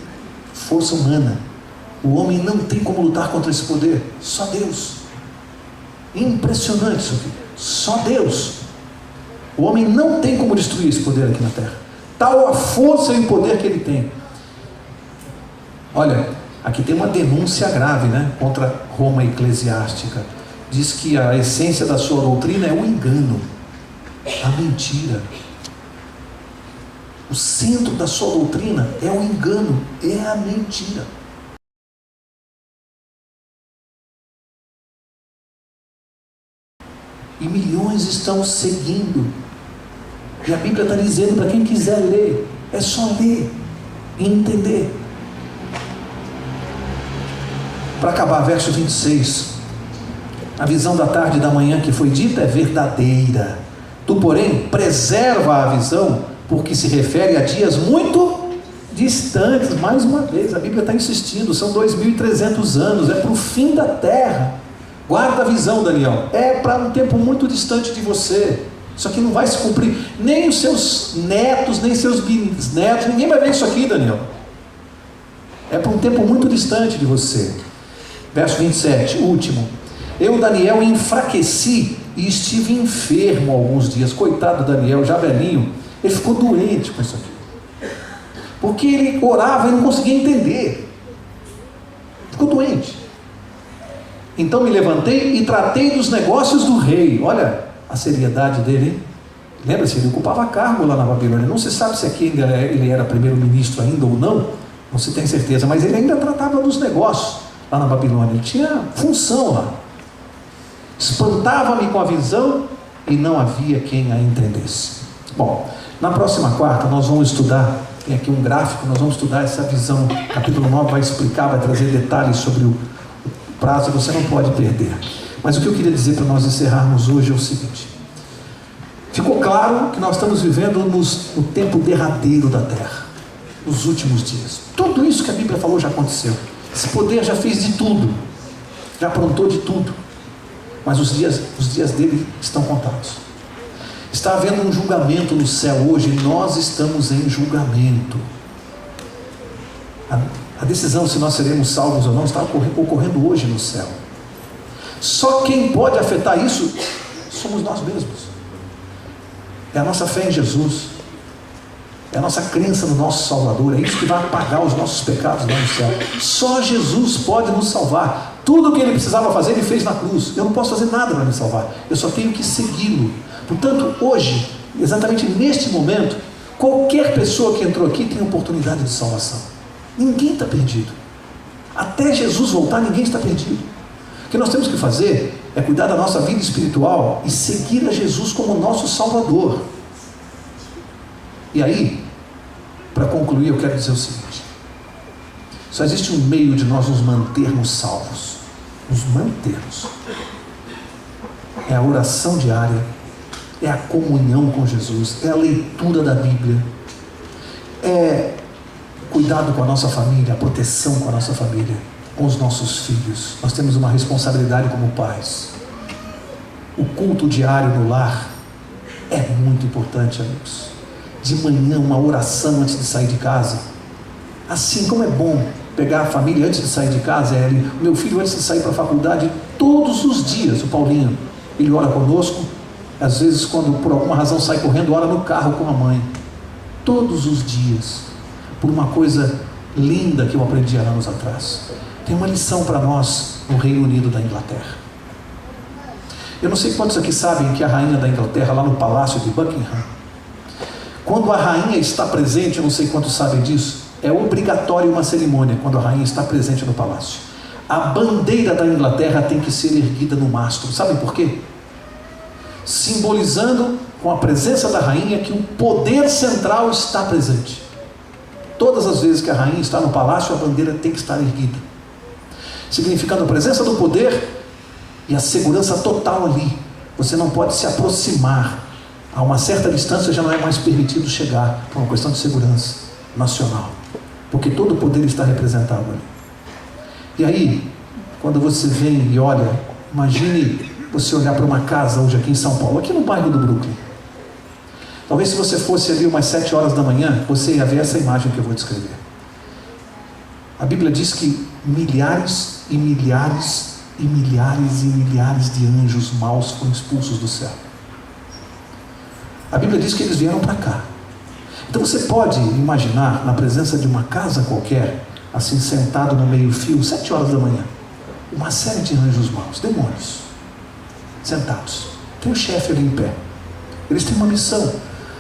força humana. O homem não tem como lutar contra esse poder. Só Deus. Impressionante isso aqui. Só Deus. O homem não tem como destruir esse poder aqui na terra. Tal a força e o poder que ele tem. Olha, aqui tem uma denúncia grave, né, contra Roma eclesiástica. Diz que a essência da sua doutrina é o engano, a mentira. O centro da sua doutrina é o engano, é a mentira. E milhões estão seguindo. E a Bíblia está dizendo para quem quiser ler, é só ler e entender. Para acabar, verso 26. A visão da tarde e da manhã que foi dita é verdadeira. Tu, porém, preserva a visão, porque se refere a dias muito distantes. Mais uma vez, a Bíblia está insistindo, são 2.300 anos, é para o fim da terra. Guarda a visão, Daniel, é para um tempo muito distante de você. Isso aqui não vai se cumprir, nem os seus netos, nem seus bisnetos, ninguém vai ver isso aqui, Daniel. É para um tempo muito distante de você. Verso 27, último. Eu, Daniel, enfraqueci e estive enfermo alguns dias. Coitado do Daniel, já velhinho, ele ficou doente com isso aqui, porque ele orava e não conseguia entender, ficou doente. Então me levantei e tratei dos negócios do rei. Olha a seriedade dele, hein? Lembra-se, ele ocupava cargo lá na Babilônia. Não se sabe se aqui ele era primeiro-ministro ainda ou não, não se tem certeza, mas ele ainda tratava dos negócios lá na Babilônia, ele tinha função lá. Espantava-me com a visão e não havia quem a entendesse. Bom, na próxima quarta nós vamos estudar, tem aqui um gráfico, nós vamos estudar essa visão. Capítulo 9 vai explicar, vai trazer detalhes sobre o prazo, você não pode perder. Mas o que eu queria dizer para nós encerrarmos hoje é o seguinte: ficou claro que nós estamos vivendo no tempo derradeiro da terra, nos últimos dias. Tudo isso que a Bíblia falou já aconteceu. Esse poder já fez de tudo, já aprontou de tudo, mas os dias dele estão contados. Está havendo um julgamento no céu hoje, e nós estamos em julgamento. A decisão se nós seremos salvos ou não está ocorrendo hoje no céu. Só quem pode afetar isso somos nós mesmos. É a nossa fé em Jesus, é a nossa crença no nosso Salvador, é isso que vai apagar os nossos pecados lá no céu. Só Jesus pode nos salvar. Tudo o que ele precisava fazer, ele fez na cruz. Eu não posso fazer nada para me salvar, eu só tenho que segui-lo. Portanto, hoje, exatamente neste momento, qualquer pessoa que entrou aqui tem oportunidade de salvação. Ninguém está perdido. Até Jesus voltar, ninguém está perdido. O que nós temos que fazer é cuidar da nossa vida espiritual e seguir a Jesus como nosso Salvador. E aí, para concluir, eu quero dizer o seguinte: só existe um meio de nós nos mantermos salvos. Nos mantermos. É a oração diária, é a comunhão com Jesus, é a leitura da Bíblia, é cuidado com a nossa família, a proteção com a nossa família, com os nossos filhos. Nós temos uma responsabilidade como pais. O culto diário no lar é muito importante, amigos. De manhã, uma oração antes de sair de casa. Assim como é bom pegar a família antes de sair de casa. Meu filho, antes de sair para a faculdade, todos os dias, o Paulinho, ele ora conosco. Às vezes, quando por alguma razão sai correndo, ora no carro com a mãe. todos os dias, por uma coisa linda que eu aprendi há anos atrás. Tem uma lição para nós no Reino Unido da Inglaterra. Eu não sei quantos aqui sabem que a rainha da Inglaterra, lá no palácio de Buckingham, quando a rainha está presente, eu não sei quantos sabem disso, é obrigatório uma cerimônia quando a rainha está presente no palácio. A bandeira da Inglaterra tem que ser erguida no mastro. Sabem por quê? Simbolizando, com a presença da rainha, que o poder central está presente. Todas as vezes que a rainha está no palácio, a bandeira tem que estar erguida, significando a presença do poder e a segurança total ali. Você não pode se aproximar. A uma certa distância já não é mais permitido chegar, por uma questão de segurança nacional, porque todo o poder está representado ali. E aí, quando você vem e olha, imagine você olhar para uma casa hoje aqui em São Paulo, aqui no bairro do Brooklyn. Talvez se você fosse ali umas 7 horas da manhã, você ia ver essa imagem que eu vou descrever. A Bíblia diz que milhares e milhares e milhares e milhares de anjos maus foram expulsos do céu. A Bíblia diz que eles vieram para cá. Então você pode imaginar, na presença de uma casa qualquer, assim sentado no meio-fio, 7 horas da manhã, uma série de anjos maus, demônios, sentados. Tem um chefe ali em pé. Eles têm uma missão,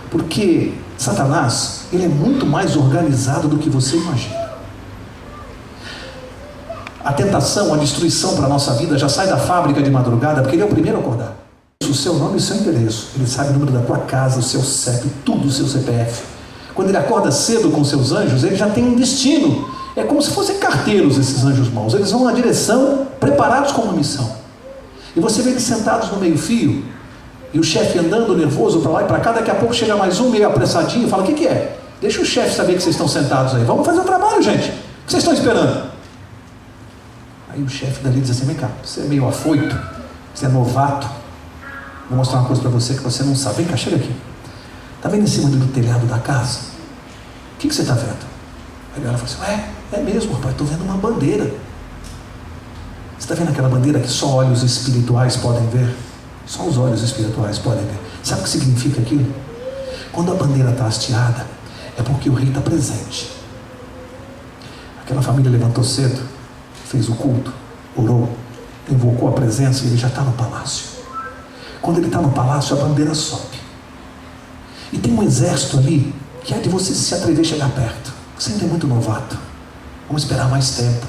porque Satanás, ele é muito mais organizado do que você imagina. A tentação, a destruição para a nossa vida já sai da fábrica de madrugada, porque ele é o primeiro a acordar. O seu nome e o seu endereço, ele sabe o número da tua casa, o seu CEP, tudo o seu CPF. Quando ele acorda cedo com seus anjos, ele já tem um destino. É como se fossem carteiros esses anjos maus. Eles vão na direção, preparados com uma missão. E você vê eles sentados no meio-fio, e o chefe andando nervoso para lá e para cá. Daqui a pouco chega mais um meio apressadinho e fala: o que é? Deixa o chefe saber que vocês estão sentados aí. Vamos fazer o trabalho, gente. O que vocês estão esperando? Aí o chefe dali diz assim: vem cá, você é meio afoito, você é novato. Vou mostrar uma coisa para você que você não sabe. Vem cá, chega aqui. Está vendo em cima do telhado da casa? O que você está vendo? Aí ela fala assim: é mesmo, rapaz, estou vendo uma bandeira. Você está vendo aquela bandeira que só olhos espirituais podem ver? Só os olhos espirituais podem ver. Sabe o que significa aquilo? Quando a bandeira está hasteada, é porque o rei está presente. Aquela família levantou cedo, fez o culto, orou, invocou a presença e ele já está no palácio. Quando ele está no palácio, a bandeira sobe. E tem um exército ali que é de você se atrever a chegar perto. Você ainda é muito novato. Vamos esperar mais tempo.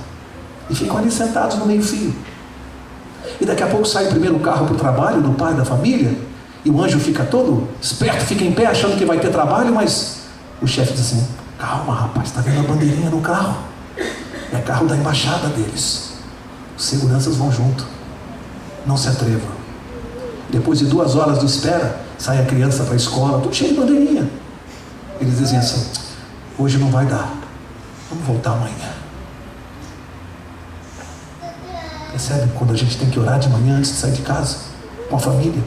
E ficam ali sentados no meio-fio. E daqui a pouco sai o primeiro carro para o trabalho do pai da família. E o anjo fica todo esperto, fica em pé achando que vai ter trabalho, mas o chefe diz assim: calma, rapaz, está vendo a bandeirinha no carro? É carro da embaixada deles. Os seguranças vão junto. Não se atrevam. Depois de 2 horas de espera, sai a criança para a escola, tudo cheio de bandeirinha. Eles dizem assim: hoje não vai dar, vamos voltar amanhã. Percebe quando a gente tem que orar de manhã antes de sair de casa, com a família?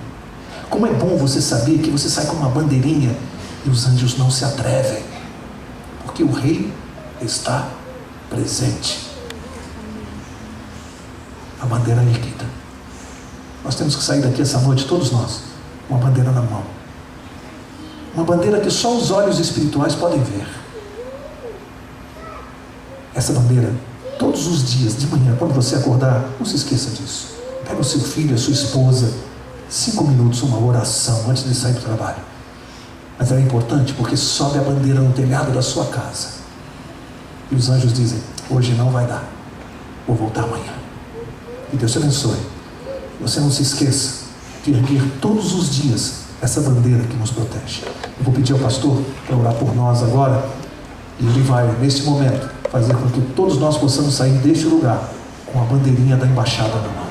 Como é bom você saber que você sai com uma bandeirinha e os anjos não se atrevem, porque o rei está presente. A bandeira é erguida. Nós temos que sair daqui essa noite, todos nós, uma bandeira na mão. Uma bandeira que só os olhos espirituais podem ver. Essa bandeira, todos os dias, de manhã, quando você acordar, não se esqueça disso. Pega o seu filho, a sua esposa, 5 minutos, uma oração antes de sair para o trabalho. Mas é importante porque sobe a bandeira no telhado da sua casa. E os anjos dizem: hoje não vai dar, vou voltar amanhã. E Deus te abençoe. Você não se esqueça de erguer todos os dias essa bandeira que nos protege. Eu vou pedir ao pastor para orar por nós agora, e ele vai, neste momento, fazer com que todos nós possamos sair deste lugar com a bandeirinha da embaixada na mão.